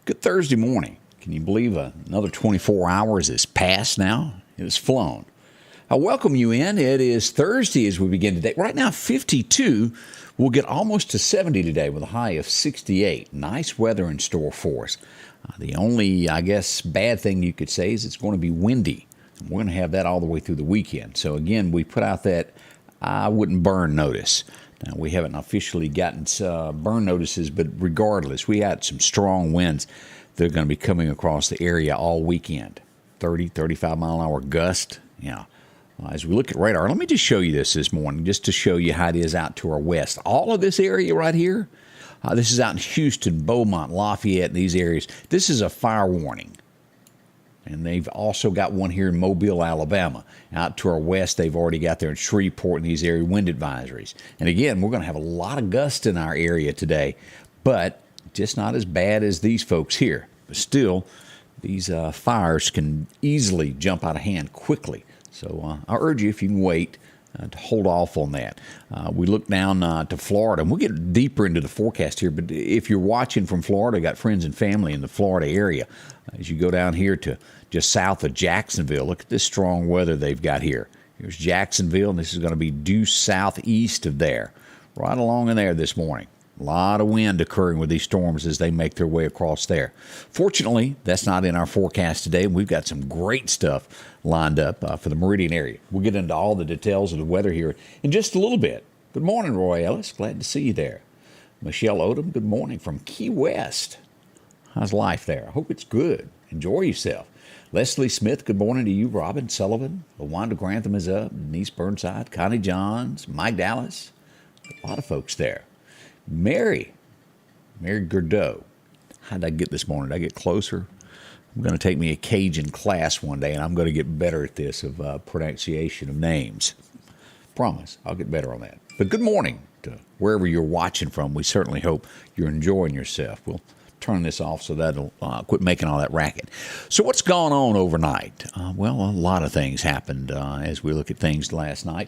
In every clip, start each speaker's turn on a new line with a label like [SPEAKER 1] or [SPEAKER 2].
[SPEAKER 1] Good Thursday morning. Can you believe another 24 hours has passed now? It has flown. I welcome you in. It is Thursday as we begin today. Right now, 52. We'll get almost to 70 today with a high of 68. Nice weather in store for us. The only, I guess, bad thing you could say is it's going to be windy. We're going to have that all the way through the weekend. So, again, we put out that I wouldn't burn notice. Now, we haven't officially gotten burn notices, but regardless, we had some strong winds that are going to be coming across the area all weekend. 30, 35-mile-an-hour gust. Yeah. As we look at radar, let me just show you this morning, just to show you how it is out to our west. All of this area right here, this is out in Houston, Beaumont, Lafayette, these areas. This is a fire warning. And they've also got one here in Mobile, Alabama. Out to our west, they've already got there in Shreveport and these area wind advisories. And again, we're going to have a lot of gusts in our area today, but just not as bad as these folks here. But still, these fires can easily jump out of hand quickly. So I urge you, if you can wait, to hold off on that. We look down to Florida, and we'll get deeper into the forecast here, but if you're watching from Florida, got friends and family in the Florida area, as you go down here to just south of Jacksonville, look at this strong weather they've got here. Here's Jacksonville, and this is going to be due southeast of there, right along in there this morning. A lot of wind occurring with these storms as they make their way across there. Fortunately, that's not in our forecast today. We've got some great stuff lined up for the Meridian area. We'll get into all the details of the weather here in just a little bit. Good morning, Roy Ellis. Glad to see you there. Michelle Odom, good morning from Key West. How's life there? I hope it's good. Enjoy yourself. Leslie Smith, good morning to you. Robin Sullivan, LaWanda Grantham is up. Denise Burnside, Connie Johns, Mike Dallas. A lot of folks there. Mary Gerdeau. How did I get this morning? Did I get closer? I'm going to take me a Cajun class one day, and I'm going to get better at this of pronunciation of names. Promise, I'll get better on that. But good morning to wherever you're watching from. We certainly hope you're enjoying yourself. We'll turn this off so that'll quit making all that racket. So what's gone on overnight? Well, a lot of things happened as we look at things last night.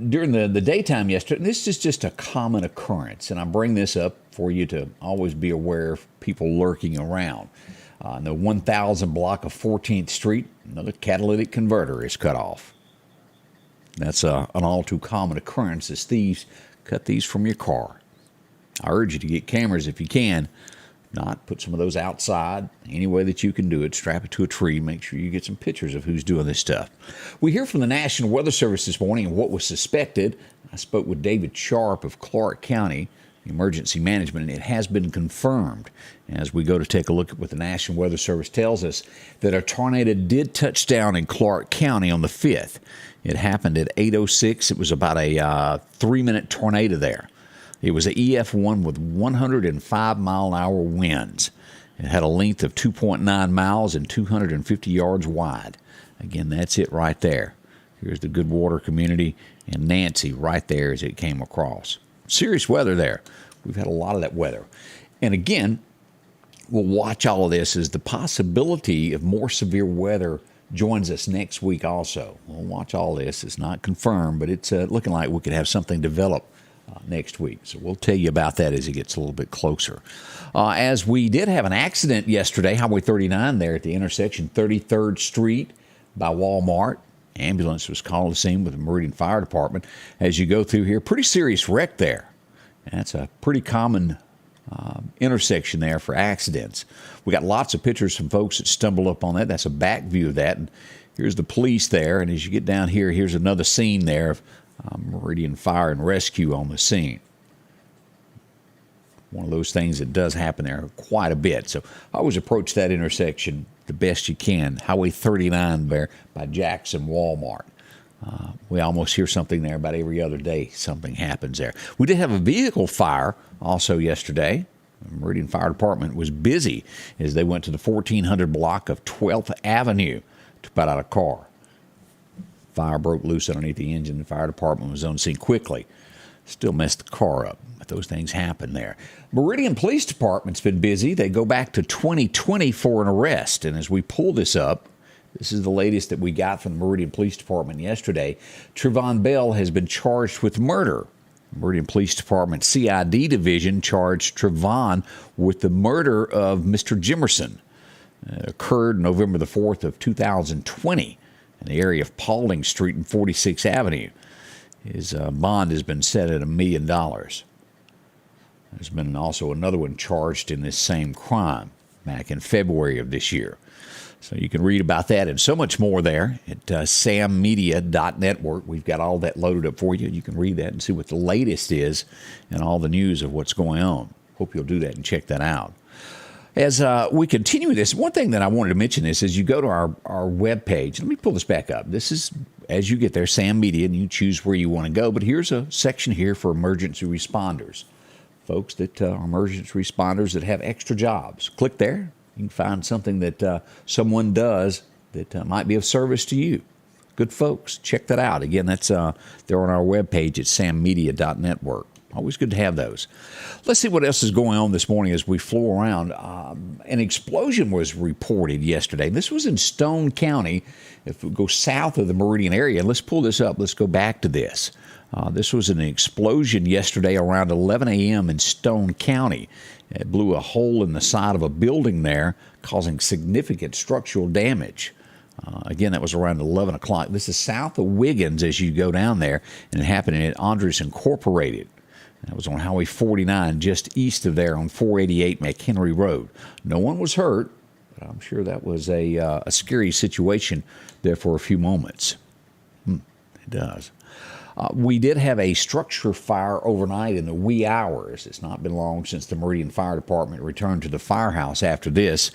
[SPEAKER 1] During the daytime yesterday, and this is just a common occurrence, and I bring this up for you to always be aware of people lurking around. In the 1000 block of 14th Street, another catalytic converter is cut off. That's an all too common occurrence as thieves cut these from your car. I urge you to get cameras if you can. Not put some of those outside any way that you can do it. Strap it to a tree. Make sure you get some pictures of who's doing this stuff. We hear from the National Weather Service this morning and what was suspected. I spoke with David Sharp of Clarke County Emergency Management, and it has been confirmed as we go to take a look at what the National Weather Service tells us, that a tornado did touch down in Clarke County on the 5th. It happened at 8:06. It was about a 3-minute tornado there. It was an EF1 with 105-mile-an-hour winds. It had a length of 2.9 miles and 250 yards wide. Again, that's it right there. Here's the Goodwater community and Nancy right there as it came across. Serious weather there. We've had a lot of that weather. And again, we'll watch all of this as the possibility of more severe weather joins us next week also. We'll watch all this. It's not confirmed, but it's looking like we could have something develop next week. So we'll tell you about that as it gets a little bit closer. As we did have an accident yesterday, Highway 39 there at the intersection 33rd Street by Walmart. Ambulance was called to scene with the Meridian Fire Department. As you go through here, pretty serious wreck there. And that's a pretty common intersection there for accidents. We got lots of pictures from folks that stumbled up on that. That's a back view of that. And here's the police there. And as you get down here, here's another scene there of Meridian Fire and Rescue on the scene. One of those things that does happen there quite a bit. So I always approach that intersection the best you can. Highway 39 there by Jackson Walmart. We almost hear something there about every other day. Something happens there. We did have a vehicle fire also yesterday. The Meridian Fire Department was busy as they went to the 1400 block of 12th Avenue to put out a car. Fire broke loose underneath the engine. The fire department was on scene quickly. Still messed the car up, but those things happen there. Meridian Police Department's been busy. They go back to 2020 for an arrest. And as we pull this up, this is the latest that we got from the Meridian Police Department yesterday. Travon Bell has been charged with murder. Meridian Police Department CID Division charged Travon with the murder of Mr. Jimerson. It occurred November the 4th of 2020 in the area of Paulding Street and 46th Avenue. His bond has been set at $1 million. There's been also another one charged in this same crime back in February of this year. So you can read about that and so much more there at sammedia.network. We've got all that loaded up for you. You can read that and see what the latest is and all the news of what's going on. Hope you'll do that and check that out. As we continue this, one thing that I wanted to mention is as you go to our webpage, let me pull this back up. This is, as you get there, Sam Media, and you choose where you want to go. But here's a section here for emergency responders, folks that are emergency responders that have extra jobs. Click there. You can find something that someone does that might be of service to you. Good folks, check that out. Again, that's they're on our webpage at sammedia.network. Always good to have those. Let's see what else is going on this morning as we flow around. An explosion was reported yesterday. This was in Stone County. If we go south of the Meridian area, let's pull this up. Let's go back to this. This was an explosion yesterday around 11 a.m. in Stone County. It blew a hole in the side of a building there, causing significant structural damage. Again, that was around 11 o'clock. This is south of Wiggins as you go down there, and it happened at Andres Incorporated. That was on Highway 49, just east of there on 488 McHenry Road. No one was hurt, but I'm sure that was a scary situation there for a few moments. It does. We did have a structure fire overnight in the wee hours. It's not been long since the Meridian Fire Department returned to the firehouse after this.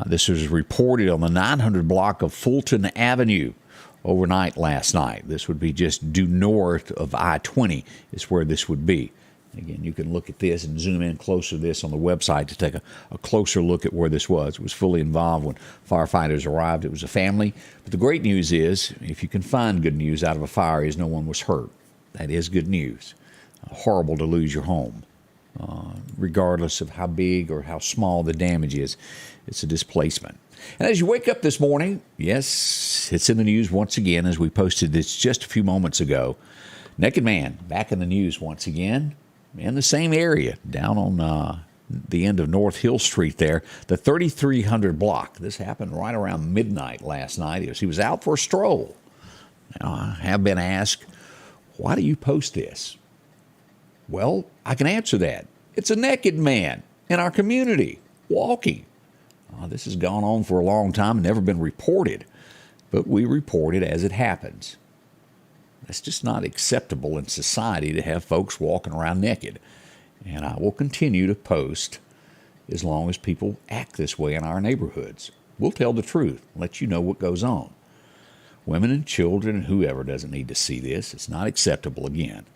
[SPEAKER 1] This was reported on the 900 block of Fulton Avenue overnight last night. This would be just due north of I-20 is where this would be. Again, you can look at this and zoom in closer to this on the website to take a closer look at where this was. It was fully involved when firefighters arrived. It was a family. But the great news is, if you can find good news out of a fire, is no one was hurt. That is good news. Horrible to lose your home. Regardless of how big or how small the damage is, it's a displacement. And as you wake up this morning, yes, it's in the news once again, as we posted this just a few moments ago. Naked man back in the news once again. In the same area, down on the end of North Hill Street there, the 3300 block. This happened right around midnight last night. He was out for a stroll. Now, I have been asked, why do you post this? Well, I can answer that. It's a naked man in our community walking. This has gone on for a long time and never been reported, but we report it as it happens. It's just not acceptable in society to have folks walking around naked. And I will continue to post as long as people act this way in our neighborhoods. We'll tell the truth, let you know what goes on. Women and children and whoever doesn't need to see this. It's not acceptable again.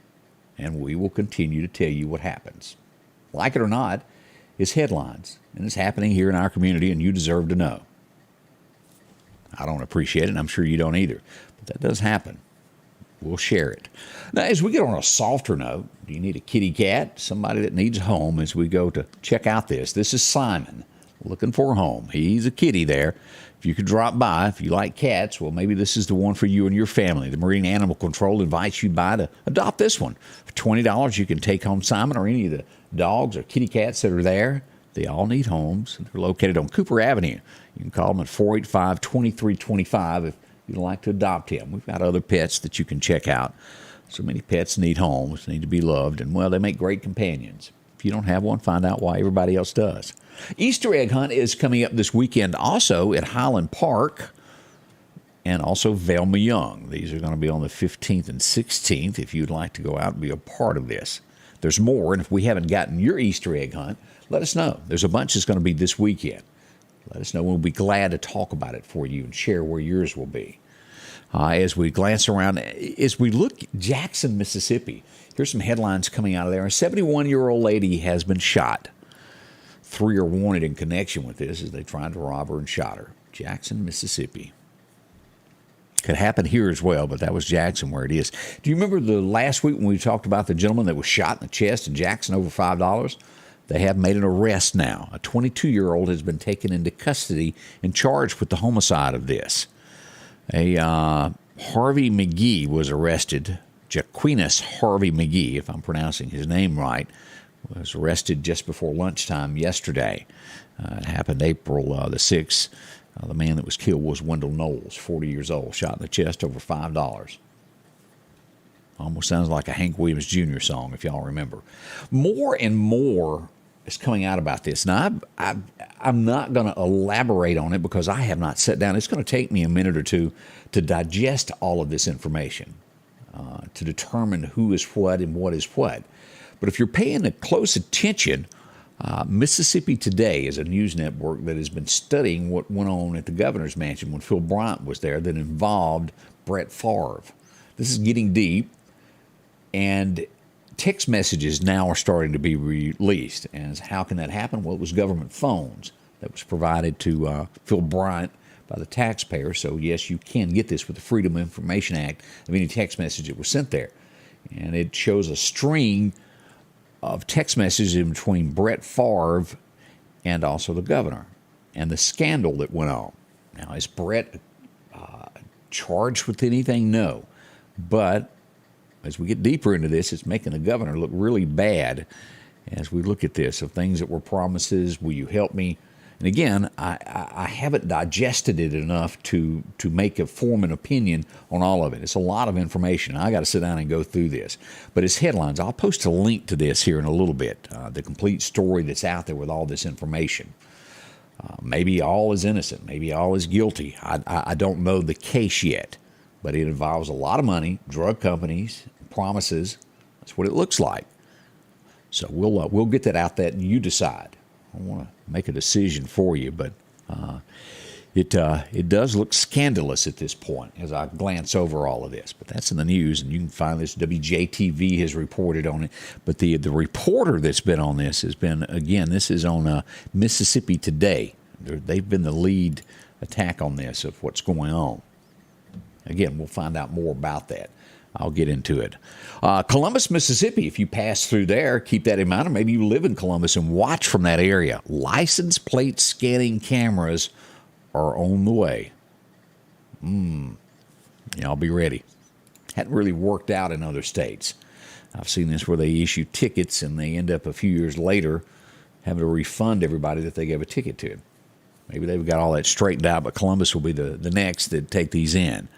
[SPEAKER 1] And we will continue to tell you what happens. Like it or not, it's headlines. And it's happening here in our community, and you deserve to know. I don't appreciate it, and I'm sure you don't either. But that does happen. We'll share it. Now, as we get on a softer note, do you need a kitty cat? Somebody that needs a home as we go to check out this. This is Simon looking for a home. He's a kitty there. If you could drop by, if you like cats, well, maybe this is the one for you and your family. The Marine Animal Control invites you by to adopt this one. For $20, you can take home Simon or any of the dogs or kitty cats that are there. They all need homes. They're located on Cooper Avenue. You can call them at 485-2325 if you'd like to adopt him. We've got other pets that you can check out. So many pets need homes, need to be loved, and, well, they make great companions. If you don't have one, find out why everybody else does. Easter egg hunt is coming up this weekend also at Highland Park and also Velma Young. These are going to be on the 15th and 16th if you'd like to go out and be a part of this. There's more, and if we haven't gotten your Easter egg hunt, let us know. There's a bunch that's going to be this weekend. Let us know. We'll be glad to talk about it for you and share where yours will be. As we glance around, as we look Jackson, Mississippi, here's some headlines coming out of there. A 71-year-old lady has been shot. 3 are wanted in connection with this as they tried to rob her and shot her. Jackson, Mississippi. Could happen here as well, but that was Jackson where it is. Do you remember the last week when we talked about the gentleman that was shot in the chest in Jackson over $5? They have made an arrest now. A 22-year-old has been taken into custody and charged with the homicide of this. Harvey McGee was arrested Jaquinas Harvey McGee, if I'm pronouncing his name right, was arrested just before lunchtime yesterday. It happened April the 6th. The man that was killed was Wendell Knowles, 40 years old, shot in the chest over $5. Almost sounds like a Hank Williams Jr. song, if y'all remember. More and more is coming out about this. Now, I'm not going to elaborate on it because I have not sat down. It's going to take me a minute or two to digest all of this information, to determine who is what and what is what. But if you're paying close attention, Mississippi Today is a news network that has been studying what went on at the governor's mansion when Phil Bryant was there that involved Brett Favre. This is getting deep, and text messages now are starting to be released. And how can that happen? Well, it was government phones that was provided to Phil Bryant by the taxpayer. So, yes, you can get this with the Freedom of Information Act of any text message that was sent there. And it shows a string of text messages in between Brett Favre and also the governor and the scandal that went on. Now, is Brett charged with anything? No. But as we get deeper into this, it's making the governor look really bad as we look at this, of things that were promises. Will you help me? And again, I haven't digested it enough to form an opinion on all of it. It's a lot of information. I got to sit down and go through this. But as headlines, I'll post a link to this here in a little bit, the complete story that's out there with all this information. Maybe all is innocent. Maybe all is guilty. I don't know the case yet, but it involves a lot of money, drug companies, promises. That's what it looks like. So we'll get that out there and you decide. I want to make a decision for you, but it does look scandalous at this point as I glance over all of this. But that's in the news, and you can find this. WJTV has reported on it. But the reporter that's been on this has been, again, this is on Mississippi Today. They've been the lead attack on this of what's going on. Again, we'll find out more about that. I'll get into it. Columbus, Mississippi, if you pass through there, keep that in mind. Or maybe you live in Columbus and watch from that area. License plate scanning cameras are on the way. Y'all be ready. Hadn't really worked out in other states. I've seen this where they issue tickets and they end up a few years later having to refund everybody that they gave a ticket to. Maybe they've got all that straightened out, but Columbus will be the next that take these in.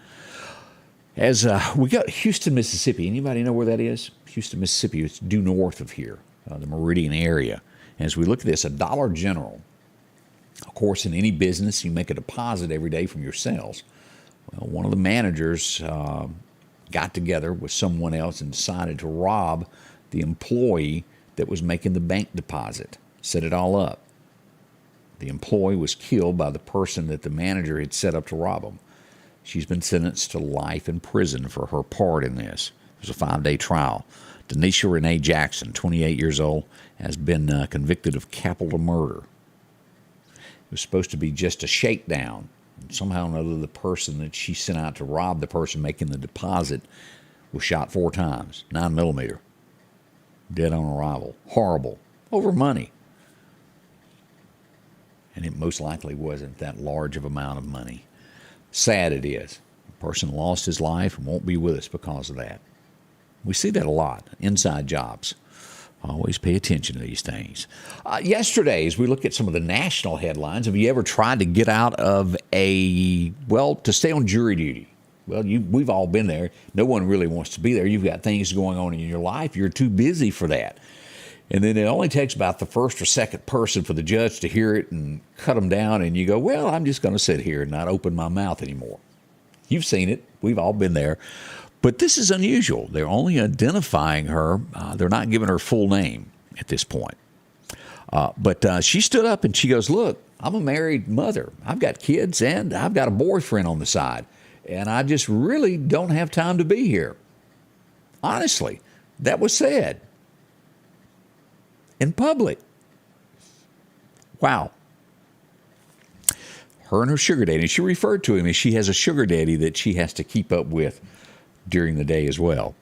[SPEAKER 1] As we got Houston, Mississippi. Anybody know where that is? Houston, Mississippi. It's due north of here, the Meridian area. And as we look at this, a Dollar General. Of course, in any business, you make a deposit every day from your sales. Well, one of the managers got together with someone else and decided to rob the employee that was making the bank deposit. Set it all up. The employee was killed by the person that the manager had set up to rob him. She's been sentenced to life in prison for her part in this. It was a 5-day trial. Denisha Renee Jackson, 28 years old, has been convicted of capital murder. It was supposed to be just a shakedown. Somehow or another, the person that she sent out to rob the person making the deposit was shot 4 times, 9mm. Dead on arrival. Horrible. Over money. And it most likely wasn't that large of amount of money. Sad it is. A person lost his life and won't be with us because of that. We see that a lot. Inside jobs. Always pay attention to these things. Yesterday, as we look at some of the national headlines, have you ever tried to get out of to stay on jury duty? Well, we've all been there. No one really wants to be there. You've got things going on in your life. You're too busy for that. And then it only takes about the first or second person for the judge to hear it and cut them down. And you go, well, I'm just going to sit here and not open my mouth anymore. You've seen it. We've all been there. But this is unusual. They're only identifying her. They're not giving her full name at this point. But she stood up and she goes, look, I'm a married mother. I've got kids and I've got a boyfriend on the side. And I just really don't have time to be here. Honestly, that was said. In public. Wow. Her and her sugar daddy. And she referred to him as she has a sugar daddy that she has to keep up with during the day as well.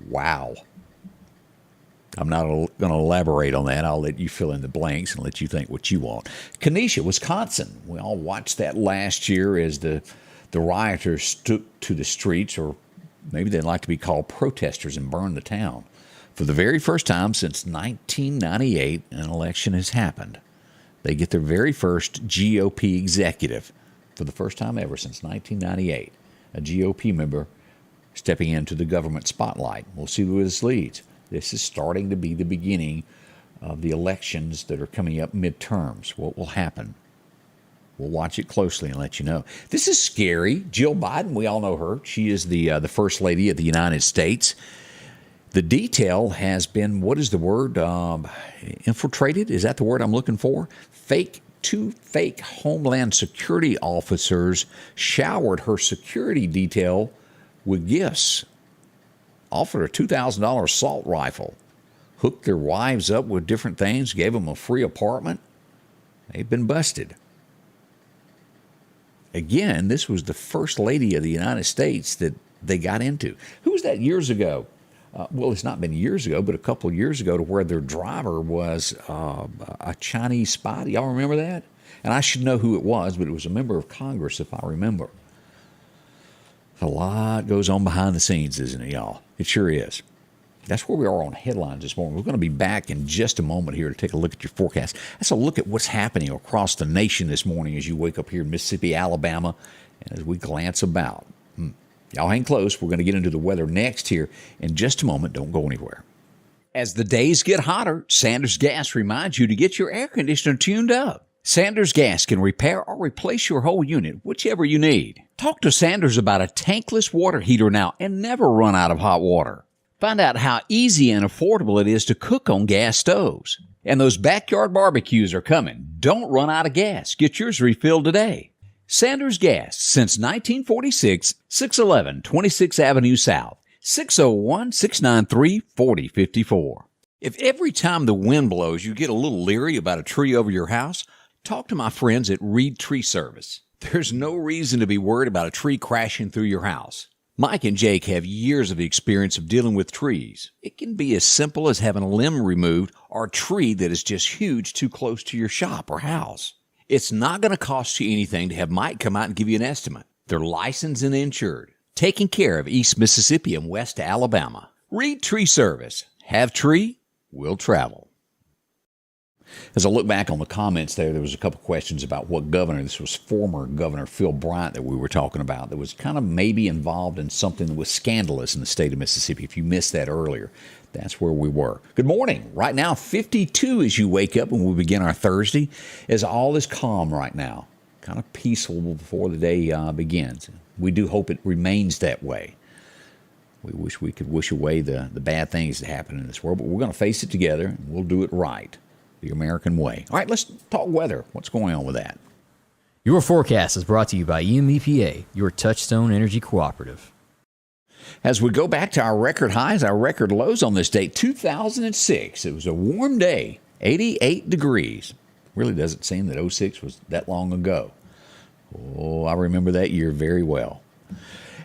[SPEAKER 1] Wow. I'm not going to elaborate on that. I'll let you fill in the blanks and let you think what you want. Kenesha, Wisconsin. We all watched that last year as the rioters took to the streets, or Maybe they'd like to be called protesters and burn the town. For the very first time since 1998, an election has happened. They get their very first GOP executive. For the first time ever since 1998, a GOP member stepping into the government spotlight. We'll see where this leads. This is starting to be the beginning of the elections that are coming up midterms. What will happen? We'll watch it closely and let you know. This is scary. Jill Biden, we all know her. She is the First Lady of the United States. The detail has been, what is the word? Infiltrated? Is that the word I'm looking for? Two fake Homeland Security officers showered her security detail with gifts. Offered a $2,000 assault rifle. Hooked their wives up with different things. Gave them a free apartment. They've been busted. Again, this was the First Lady of the United States that they got into. Who was that years ago? Well, it's not been years ago, but a couple of years ago, to where their driver was a Chinese spy. Do y'all remember that? And I should know who it was, but it was a member of Congress, if I remember. A lot goes on behind the scenes, isn't it, y'all? It sure is. That's where we are on headlines this morning. We're going to be back in just a moment here to take a look at your forecast. That's a look at what's happening across the nation this morning as you wake up here in Mississippi, Alabama, and as we glance about. Y'all hang close. We're going to get into the weather next here in just a moment. Don't go anywhere. As the days get hotter, Sanders Gas reminds you to get your air conditioner tuned up. Sanders Gas can repair or replace your whole unit, whichever you need. Talk to Sanders about a tankless water heater now and never run out of hot water. Find out how easy and affordable it is to cook on gas stoves. And those backyard barbecues are coming. Don't run out of gas. Get yours refilled today. Sanders Gas, since 1946, 611 26th Avenue South, 601-693-4054. If every time the wind blows you get a little leery about a tree over your house, talk to my friends at Reed Tree Service. There's no reason to be worried about a tree crashing through your house. Mike and Jake have years of experience of dealing with trees. It can be as simple as having a limb removed or a tree that is just huge too close to your shop or house. It's not going to cost you anything to have Mike come out and give you an estimate. They're licensed and insured, taking care of East Mississippi and West Alabama. Reed Tree Service. Have tree, will travel. As I look back on the comments there was a couple questions about what governor. This was former Governor Phil Bryant that we were talking about that was kind of maybe involved in something that was scandalous in the state of Mississippi. If you missed that earlier, that's where we were. Good morning. Right now, 52 as you wake up when we begin our Thursday, as all is calm right now, kind of peaceful before the day begins. We do hope it remains that way. We wish we could wish away the bad things that happen in this world, but we're going to face it together, and we'll do it right. The American way. All right, let's talk weather. What's going on with that?
[SPEAKER 2] Your forecast is brought to you by EMEPA, your Touchstone Energy Cooperative.
[SPEAKER 1] As we go back to our record highs, our record lows on this date, 2006. It was a warm day, 88 degrees. Really doesn't seem that 06 was that long ago. Oh, I remember that year very well.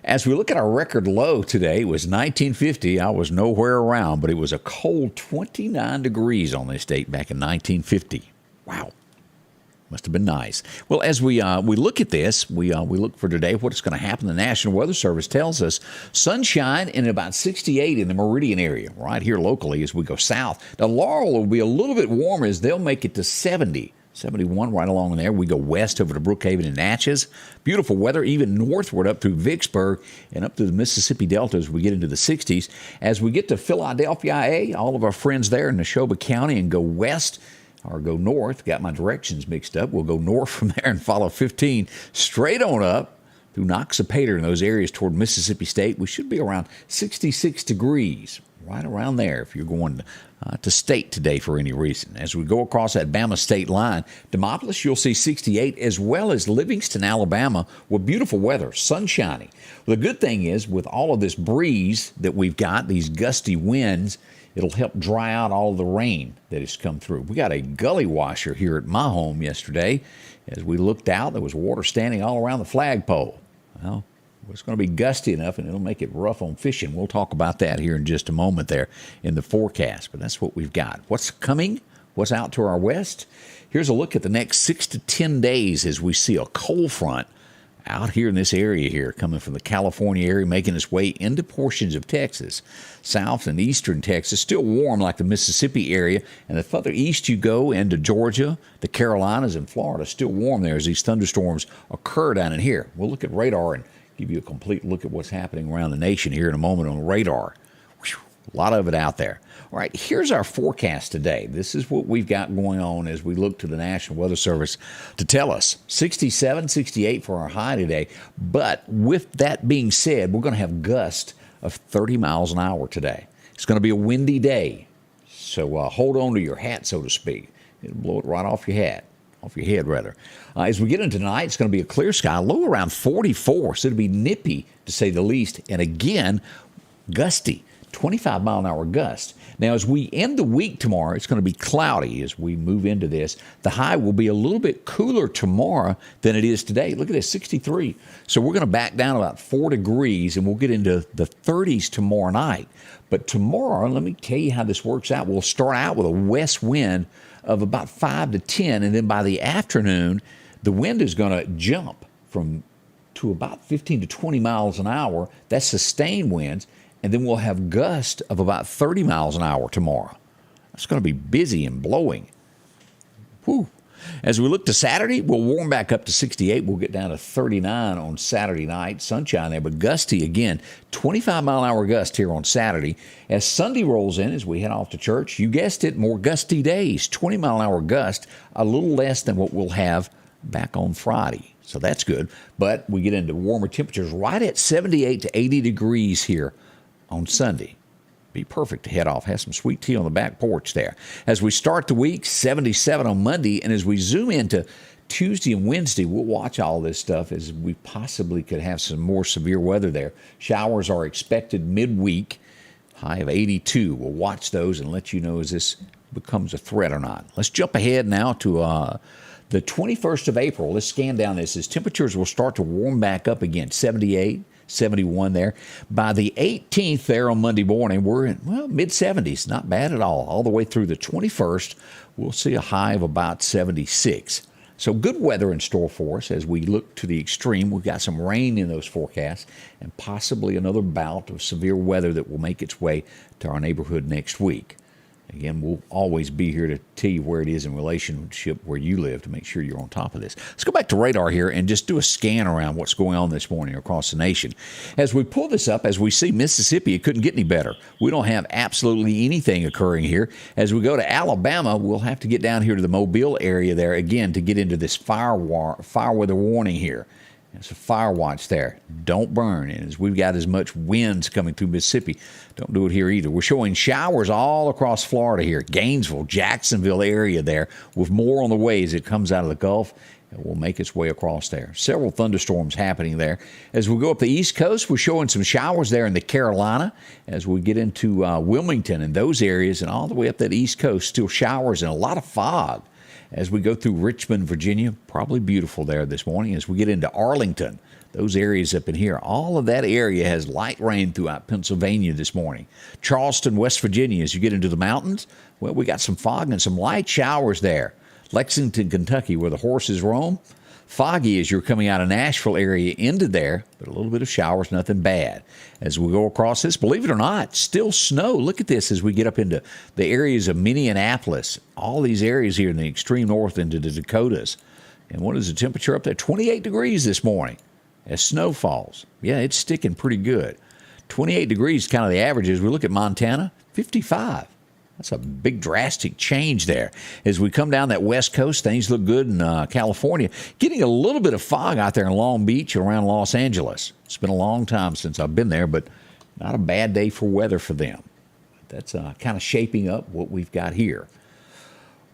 [SPEAKER 1] As we look at our record low today, it was 1950. I was nowhere around, but it was a cold 29 degrees on this date back in 1950. Wow. Must have been nice. Well, as we look at this, we look for today what is going to happen. The National Weather Service tells us sunshine and about 68 in the Meridian area, right here locally as we go south. Now, Laurel will be a little bit warmer as they'll make it to 70. 71 right along there. We go west over to Brookhaven and Natchez. Beautiful weather, even northward up through Vicksburg and up to the Mississippi Delta as we get into the 60s. As we get to Philadelphia, PA, all of our friends there in Neshoba County and go west or go north. Got my directions mixed up. We'll go north from there and follow 15 straight on up through Noxapater and those areas toward Mississippi State. We should be around 66 degrees, right around there if you're going to state today for any reason. As we go across that Bama state line, Demopolis, you'll see 68, as well as Livingston, Alabama, with beautiful weather, sunshiny. Well, the good thing is, with all of this breeze that we've got, these gusty winds, it'll help dry out all the rain that has come through. We got a gully washer here at my home yesterday. As we looked out, there was water standing all around the flagpole. Well, it's going to be gusty enough, and it'll make it rough on fishing. We'll talk about that here in just a moment there in the forecast, but that's what we've got. What's coming? What's out to our west? Here's a look at the next 6 to 10 days as we see a cold front out here in this area here, coming from the California area, making its way into portions of Texas, south and eastern Texas, still warm like the Mississippi area. And the further east you go into Georgia, the Carolinas, and Florida, still warm there as these thunderstorms occur down in here. We'll look at radar and give you a complete look at what's happening around the nation here in a moment on radar. Whew, a lot of it out there. All right, here's our forecast today. This is what we've got going on as we look to the National Weather Service to tell us. 67, 68 for our high today. But with that being said, we're going to have gusts of 30 miles an hour today. It's going to be a windy day. So hold on to your hat, so to speak. It'll blow it right off your hat. Off your head, rather. As we get into tonight, it's going to be a clear sky, low around 44, so it'll be nippy, to say the least. And again, gusty, 25-mile-an-hour gust. Now, as we end the week tomorrow, it's going to be cloudy as we move into this. The high will be a little bit cooler tomorrow than it is today. Look at this, 63. So we're going to back down about 4 degrees, and we'll get into the 30s tomorrow night. But tomorrow, let me tell you how this works out. We'll start out with a west wind of about 5 to 10, and then by the afternoon, the wind is going to jump to about 15 to 20 miles an hour. That's sustained winds. And then we'll have gusts of about 30 miles an hour tomorrow. It's going to be busy and blowing. Whew. As we look to Saturday, we'll warm back up to 68. We'll get down to 39 on Saturday night. Sunshine there, but gusty again. 25-mile-an-hour gust here on Saturday. As Sunday rolls in, as we head off to church, you guessed it, more gusty days. 20-mile-an-hour gust, a little less than what we'll have back on Friday. So that's good. But we get into warmer temperatures right at 78 to 80 degrees here on Sunday. Be perfect to head off. Have some sweet tea on the back porch there. As we start the week, 77 on Monday, and as we zoom into Tuesday and Wednesday, we'll watch all this stuff as we possibly could have some more severe weather there. Showers are expected midweek, high of 82. We'll watch those and let you know as this becomes a threat or not. Let's jump ahead now to the 21st of April. Let's scan down this as temperatures will start to warm back up again, 78. 71 there. By the 18th there on Monday morning, we're in, mid-70s. Not bad at all. All the way through the 21st, we'll see a high of about 76. So good weather in store for us as we look to the extreme. We've got some rain in those forecasts and possibly another bout of severe weather that will make its way to our neighborhood next week. Again, we'll always be here to tell you where it is in relationship where you live to make sure you're on top of this. Let's go back to radar here and just do a scan around what's going on this morning across the nation. As we pull this up, as we see Mississippi, it couldn't get any better. We don't have absolutely anything occurring here. As we go to Alabama, we'll have to get down here to the Mobile area there again to get into this fire weather warning here. It's a fire watch there. Don't burn. And as we've got as much winds coming through Mississippi, don't do it here either. We're showing showers all across Florida here. Gainesville, Jacksonville area there with more on the way as it comes out of the Gulf. It will make its way across there. Several thunderstorms happening there. As we go up the East Coast, we're showing some showers there in the Carolina. As we get into Wilmington and those areas and all the way up that East Coast, still showers and a lot of fog. As we go through Richmond, Virginia, probably beautiful there this morning. As we get into Arlington, those areas up in here, all of that area has light rain throughout Pennsylvania this morning. Charleston, West Virginia, as you get into the mountains, well, we got some fog and some light showers there. Lexington, Kentucky, where the horses roam, foggy as you're coming out of Nashville area into there, but a little bit of showers, nothing bad. As we go across this, believe it or not, still snow. Look at this as we get up into the areas of Minneapolis, all these areas here in the extreme north into the Dakotas. And what is the temperature up there? 28 degrees this morning as snow falls. Yeah, it's sticking pretty good. 28 degrees kind of the average. As we look at Montana, 55. That's a big drastic change there. As we come down that west coast, things look good in California. Getting a little bit of fog out there in Long Beach and around Los Angeles. It's been a long time since I've been there, but not a bad day for weather for them. That's kind of shaping up what we've got here.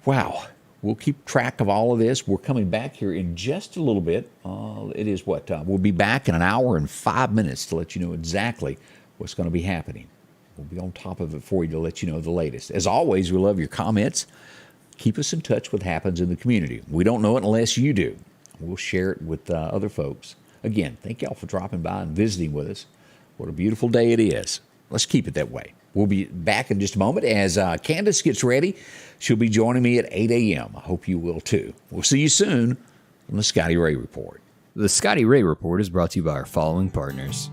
[SPEAKER 1] Wow. We'll keep track of all of this. We're coming back here in just a little bit. It is what? We'll be back in an hour and 5 minutes to let you know exactly what's going to be happening. We'll be on top of it for you to let you know the latest. As always, we love your comments. Keep us in touch with what happens in the community. We don't know it unless you do. We'll share it with other folks. Again, thank y'all for dropping by and visiting with us. What a beautiful day it is. Let's keep it that way. We'll be back in just a moment as Candace gets ready. She'll be joining me at 8 a.m. I hope you will too. We'll see you soon on the Scotty Ray Report.
[SPEAKER 2] The Scotty Ray Report is brought to you by our following partners: